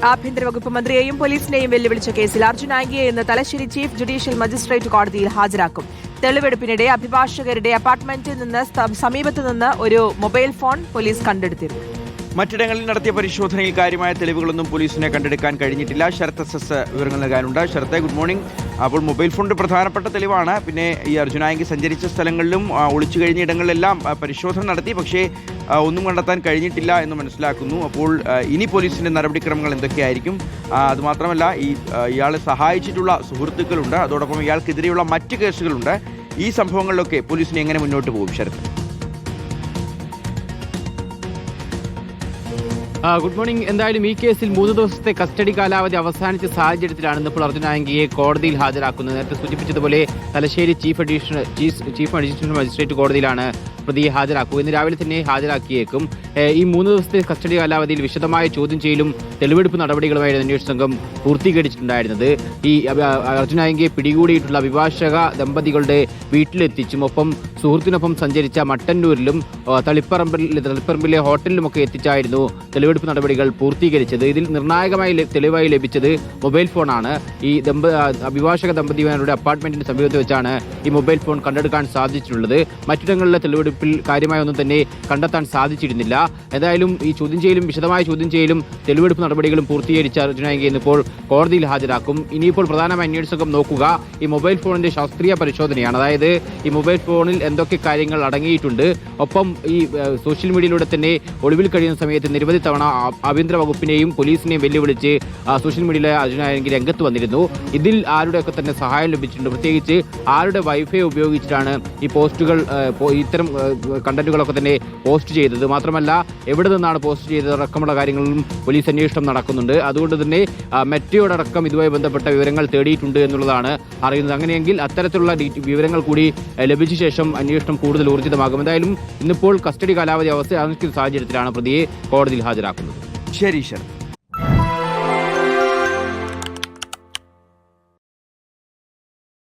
ആഭ്യന്തര വകുപ്പ് മന്ത്രിയെയും പോലീസിനെയും വെല്ലുവിളിച്ച കേസിൽ അർജുൻ ആംഗിയെ ഇന്ന് തലശ്ശേരി ചീഫ് ജുഡീഷ്യൽ മജിസ്ട്രേറ്റ് കോടതിയിൽ ഹാജരാക്കും. തെളിവെടുപ്പിനിടെ അഭിഭാഷകരുടെ അപ്പാർട്ട്മെന്റിൽ നിന്ന് സമീപത്തുനിന്ന് ഒരു മൊബൈൽ ഫോൺ പോലീസ് കണ്ടെടുത്തിരുന്നു. മറ്റിടങ്ങളിൽ നടത്തിയ പരിശോധനയിൽ കാര്യമായ തെളിവുകളൊന്നും പോലീസിനെ കണ്ടെടുക്കാൻ കഴിഞ്ഞിട്ടില്ല. ശരത് എസ് വിവരങ്ങൾ നൽകാനുണ്ട്. ശരത്തെ, ഗുഡ് മോർണിംഗ്. അപ്പോൾ മൊബൈൽ ഫോണിന്റെ പ്രധാനപ്പെട്ട തെളിവാണ്. പിന്നെ ഈ അർജുൻ ആംഗി സഞ്ചരിച്ച സ്ഥലങ്ങളിലും ഒളിച്ചു കഴിഞ്ഞ ഇടങ്ങളിലെല്ലാം പരിശോധന നടത്തി, പക്ഷേ ഒന്നും കണ്ടെത്താൻ കഴിഞ്ഞിട്ടില്ല എന്ന് മനസ്സിലാക്കുന്നു. അപ്പോൾ ഇനി പോലീസിന്റെ നടപടിക്രമങ്ങൾ എന്തൊക്കെയായിരിക്കും? അതുമാത്രമല്ല, ഇയാളെ സഹായിച്ചിട്ടുള്ള സുഹൃത്തുക്കളുണ്ട്, അതോടൊപ്പം ഇയാൾക്കെതിരെയുള്ള മറ്റ് കേസുകളുണ്ട്. ഈ സംഭവങ്ങളിലൊക്കെ പോലീസിന് എങ്ങനെ മുന്നോട്ട് പോകും ശരത്? Good morning. എന്തായാലും ഈ കേസിൽ 3 ദിവസത്തെ കസ്റ്റഡി കാലാവധി അവസാനിച്ച സാഹചര്യത്തിലാണ് ഇന്നിപ്പോൾ അർജുൻ ആംഗിയെ കോടതിയിൽ ഹാജരാക്കുന്നത്. നേരത്തെ സൂചിപ്പിച്ചതുപോലെ തലശ്ശേരി ചീഫ് അഡീഷണൽ മജിസ്ട്രേറ്റ് കോടതിയിലാണ് പ്രതിയെ ഹാജരാക്കുക. ഇന്ന് രാവിലെ തന്നെ ഹാജരാക്കിയേക്കും. ഈ 3 ദിവസത്തെ കസ്റ്റഡി കാലാവധിയിൽ വിശദമായ ചോദ്യം ചെയ്യലും തെളിവെടുപ്പ് നടപടികളുമായിരുന്നു അന്വേഷണ സംഘം പൂർത്തീകരിച്ചിട്ടുണ്ടായിരുന്നത്. ഈ അർജുൻ ആംഗിയെ പിടികൂടിയിട്ടുള്ള അഭിഭാഷക ദമ്പതികളുടെ വീട്ടിലെത്തിച്ചും ഒപ്പം സുഹൃത്തിനൊപ്പം സഞ്ചരിച്ച മട്ടന്നൂരിലും തളിപ്പറമ്പിലെ ഹോട്ടലിലുമൊക്കെ എത്തിച്ചായിരുന്നു തെളിവെടുപ്പ് നടപടികൾ പൂർത്തീകരിച്ചത്. ഇതിൽ നിർണായകമായി തെളിവായി ലഭിച്ചത് മൊബൈൽ ഫോണാണ്. ഈ അഭിഭാഷക ദമ്പതിമാരുടെ അപ്പാർട്ട്മെന്റിന് സമീപത്ത് വെച്ചാണ് ഈ മൊബൈൽ ഫോൺ കണ്ടെടുക്കാൻ സാധിച്ചിട്ടുള്ളത്. മറ്റിടങ്ങളിലെ തെളിവെടുപ്പിൽ കാര്യമായൊന്നും തന്നെ കണ്ടെത്താൻ സാധിച്ചിരുന്നില്ല. എന്തായാലും ഈ വിശദമായ ചോദ്യം ചെയ്യലും തെളിവെടുപ്പ് നടപടികളും പൂർത്തീകരിച്ച അർജുൻ ആംഗിയെ ഇന്നിപ്പോൾ കോടതിയിൽ ഹാജരാക്കും. ഇനിയിപ്പോൾ പ്രധാനമായി അന്വേഷണ സംഘം നോക്കുക ഈ മൊബൈൽ ഫോണിന്റെ ശാസ്ത്രീയ പരിശോധനയാണ്. അതായത് ഈ മൊബൈൽ ഫോണിൽ എന്തൊക്കെ കാര്യങ്ങൾ അടങ്ങിയിട്ടുണ്ട്, ഒപ്പം ഈ സോഷ്യൽ മീഡിയയിലൂടെ തന്നെ ഒളിവിൽ കഴിയുന്ന സമയത്ത് നിരവധി തവണ ആഭ്യന്തര വകുപ്പിനെയും പോലീസിനെയും വെല്ലുവിളിച്ച് സോഷ്യൽ മീഡിയയിലെ അർജുൻ ആംഗി രംഗത്ത് വന്നിരുന്നു. ഇതിൽ ആരുടെയൊക്കെ തന്നെ സഹായം ലഭിച്ചിട്ടുണ്ട്, പ്രത്യേകിച്ച് ആരുടെ വൈഫൈ ഉപയോഗിച്ചിട്ടാണ് ഈ പോസ്റ്റുകൾ ഇത്തരം കണ്ടന്റുകളൊക്കെ തന്നെ പോസ്റ്റ് ചെയ്തത്, മാത്രമല്ല എവിടെ നിന്നാണ് പോസ്റ്റ് ചെയ്തത് അടക്കമുള്ള കാര്യങ്ങളിലും പോലീസ് അന്വേഷണം നടക്കുന്നുണ്ട്. അതുകൊണ്ട് തന്നെ മെറ്റയോടക്കം ഇതുമായി ബന്ധപ്പെട്ട വിവരങ്ങൾ തേടിയിട്ടുണ്ട് എന്നുള്ളതാണ് അറിയുന്നത്. അങ്ങനെയെങ്കിൽ അത്തരത്തിലുള്ള വിവരങ്ങൾ കൂടി ലഭിച്ച ശേഷം അന്വേഷണം കൂടുതൽ ഊർജിതമാകും. എന്തായാലും ഇന്നിപ്പോൾ കസ്റ്റഡി കാലാവധി അവസാനിക്കുന്ന സാഹചര്യത്തിലാണ് പ്രതിയെ കോടതിയിൽ ഹാജരാക്കുന്നത്. ശരി ശരി.